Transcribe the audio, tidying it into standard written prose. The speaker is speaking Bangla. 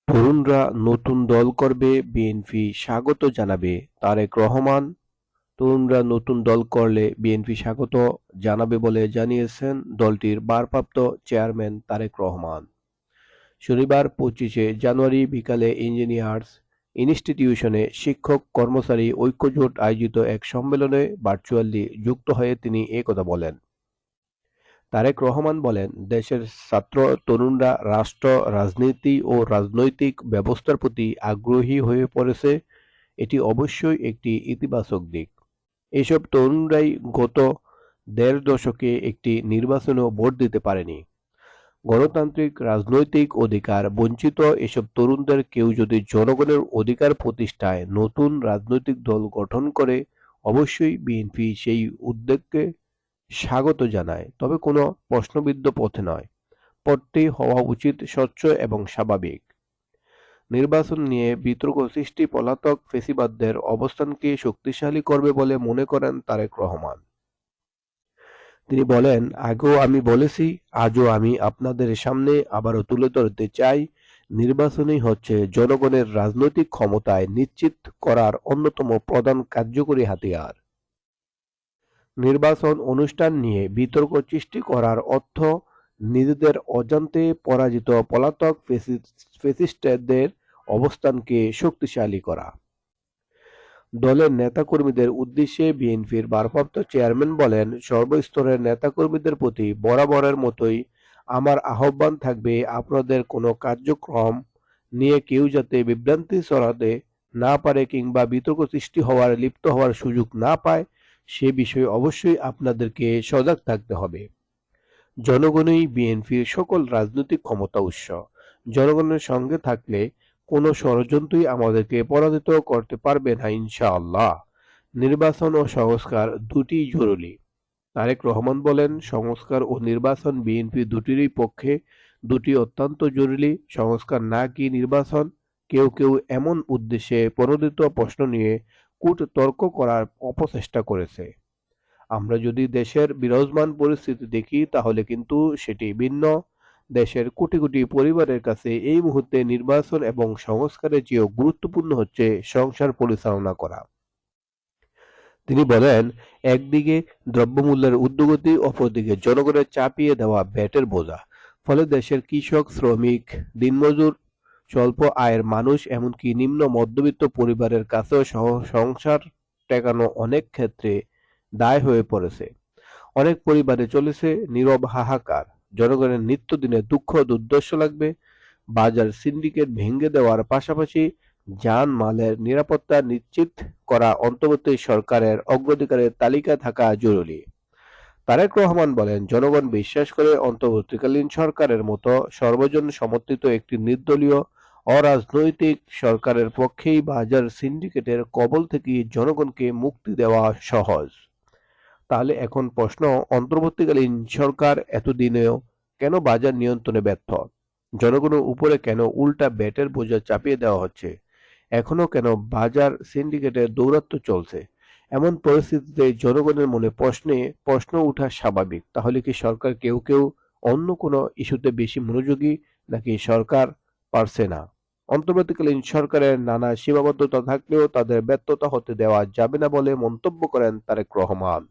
তরুণরা নতুন দল করবে, বিএনপি স্বাগত জানাবে তারেক রহমান। তরুণরা নতুন দল করলে বিএনপি স্বাগত জানাবে বলে জানিয়েছেন দলটির ভারপ্রাপ্ত চেয়ারম্যান তারেক রহমান। শনিবার 25শে জানুয়ারি বিকালে ইঞ্জিনিয়ার্স ইনস্টিটিউশনে শিক্ষক কর্মচারী ঐক্যজোট আয়োজিত এক সম্মেলনে ভার্চুয়ালি যুক্ত হয়ে তিনি এ কথা বলেন। তারেক রহমান বলেন, দেশের ছাত্র তরুণরা রাষ্ট্র, রাজনীতি ও রাজনৈতিক ব্যবস্থার প্রতি আগ্রহী হয়ে পড়েছে। এটি অবশ্যই একটি ইতিবাচক দিক। এসব তরুণরাই গত দেড় দশকে একটি নির্বাচনেও ভোট দিতে পারেনি। গণতান্ত্রিক রাজনৈতিক অধিকার বঞ্চিত এসব তরুণদের কেউ যদি জনগণের অধিকার প্রতিষ্ঠায় নতুন রাজনৈতিক দল গঠন করে, অবশ্যই বিএনপি সেই উদ্যোগকে স্বাগত জানায়, তবে কোনো প্রশ্নবিদ্ধ পথে নয়। পথটি হওয়া উচিত স্বচ্ছ এবং স্বাভাবিক। নির্বাচন নিয়ে বিতর্ক সৃষ্টি পলাতক ফ্যাসিবাদদের অবস্থানকে শক্তিশালী করবে বলে মনে করেন তারেক রহমান। তিনি বলেন, আগেও আমি বলেছি, আজও আমি আপনাদের সামনে আবারও তুলে ধরতে চাই, নির্বাচনই হচ্ছে জনগণের রাজনৈতিক ক্ষমতায় নিশ্চিত করার অন্যতম প্রধান কার্যকরী হাতিয়ার। নির্বাচন অনুষ্ঠান নিয়ে বিতর্ক সৃষ্টি করার অর্থ নিজেদের অজান্তে পরাজিত পলাতক ফ্যাসিস্টদের অবস্থানকে শক্তিশালী করা। দলের নেতাকর্মীদের উদ্দেশ্যে বিএনপির ভারপ্রাপ্ত চেয়ারম্যান বলেন, সর্বস্তরের নেতাকর্মীদের প্রতি বরাবরের মতোই আমার আহ্বান থাকবে, আপনাদের কোনো কার্যক্রম নিয়ে কেউ যাতে বিভ্রান্তি ছড়াতে না পারে কিংবা বিতর্ক সৃষ্টি হওয়ার, লিপ্ত হওয়ার সুযোগ না পায়, সে বিষয়ে অবশ্যই আপনাদেরকে সজাগ থাকতে হবে। জনগণই বিএনপির সকল রাজনৈতিক ক্ষমতা উৎস। জনগণের সঙ্গে থাকলে কোনো ষড়যন্ত্রই আমাদেরকে পরাজিত করতে পারবে না ইনশাআল্লাহ। নির্বাচন ও সংস্কার দুটিই জরুরি। তারেক রহমান বলেন, সংস্কার ও নির্বাচন বিএনপি দুটিরই পক্ষে, দুটি অত্যন্ত জরুরি। সংস্কার না কি নির্বাচন? কেউ কেউ এমন উদ্দেশ্যে প্রণোদিত প্রশ্ন নিয়ে কূটতর্ক করার অপচেষ্টা করেছে। আমরা যদি দেশের বিরাজমান পরিস্থিতি দেখি তাহলে কিন্তু সেটি ভিন্ন। দেশের কোটি কোটি পরিবারের কাছে এই মুহূর্তে নির্বাচন এবং সংস্কারের চেয়েও গুরুত্বপূর্ণ হচ্ছে সংসার পরিচালনা করা। তিনি বলেন, একদিকে দ্রব্যমূল্যের ঊর্ধ্বগতি, অপরদিকে জনগণের চাপিয়ে দেওয়া ভ্যাটের বোঝা। ফলে দেশের কৃষক, শ্রমিক, দিনমজুর, স্বল্প আয়ের মানুষ, এমনকি নিম্ন মধ্যবিত্ত পরিবারের কাছেও সংসার টেকানো অনেক ক্ষেত্রে দায় হয়ে পড়েছে। অনেক পরিবারে চলেছে নীরব হাহাকার। জনগণের নিত্যদিনের দুঃখ দুর্দশা লাগবে। বাজার সিন্ডিকেট ভেঙে দেওয়ার পাশাপাশি জানমালের নিরাপত্তা নিশ্চিত করা অন্তর্বর্তী সরকারের অগ্রাধিকারের তালিকায় থাকা জরুরি। তারেক রহমান বলেন, জনগণ বিশ্বাস করে অন্তর্বর্তীকালীন সরকারের মতো সর্বজন সমর্থিত একটি নির্দলীয় অরাজনৈতিক সরকারের পক্ষেই বাজার সিন্ডিকেটের কবল থেকে জনগণকে মুক্তি দেওয়া সহজ। তাহলে এখন প্রশ্ন, অন্তর্বর্তীকালীন সরকার এতদিনেও কেন বাজার নিয়ন্ত্রণে ব্যর্থ? জনগণের উপরে কেন উল্টা ভ্যাটের বোঝা চাপিয়ে দেওয়া হচ্ছে? এখনো কেন বাজার সিন্ডিকেটের দৌরাত্ম্য চলছে? এমন পরিস্থিতিতে জনগণের মনে প্রশ্ন ওঠা স্বাভাবিক। তাহলে কি সরকার কেউ কেউ অন্য কোনো ইস্যুতে বেশি মনোযোগী, নাকি সরকার পারছে না? অন্তর্বর্তীকালীন সরকারের নানা সীমাবদ্ধতা থাকলেও তাদের ব্যর্থতা হতে দেওয়া যাবে না বলে মন্তব্য করেন তারেক রহমান।